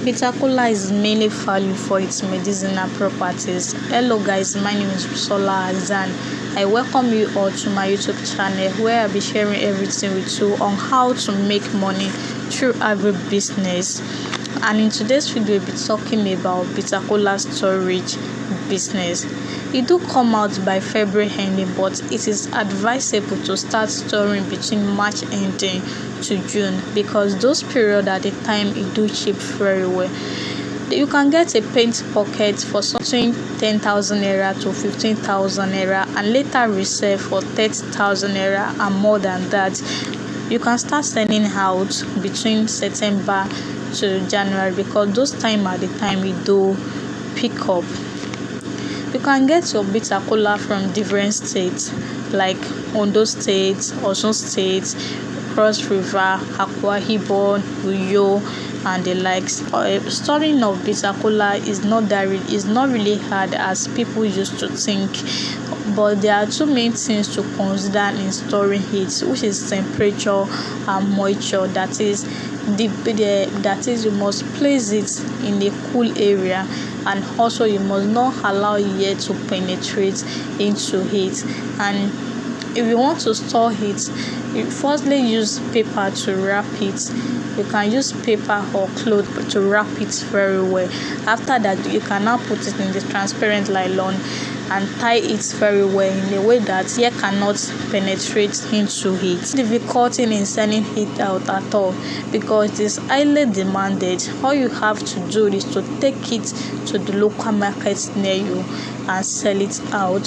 Bitterkola is mainly valued for its medicinal properties. Hello guys, my name is Sola Azan. I welcome you all to my YouTube channel where I'll be sharing everything with you on how to make money through agribusiness. And in today's video, we'll be talking about Bitterkola storage business. It do come out by February ending, but it is advisable to start storing between March ending to June because those periods at the time it do cheap very well. You can get a paint bucket for between 10,000 naira to 15,000 naira and later resell for 30,000 naira and more than that. You can start sending out between September to January because those time at the time it do pick up. You can get your Bitterkola from different states like Ondo State, Osun State, Cross River, Akwa Ibom, Uyo, and the likes. Storing of Bitterkola is not really hard as people used to think, but there are two main things to consider in storing it, which is temperature and moisture. That is you must place it in a cool area, and also you must not allow air to penetrate into it. And if you want to store it, you firstly use paper to wrap it. You can use paper or cloth to wrap it very well. After that, you can now put it in the transparent nylon and tie it very well in a way that air cannot penetrate into it. Difficulty in sending it out at all because it is highly demanded. All you have to do is to take it to the local market near you and sell it out.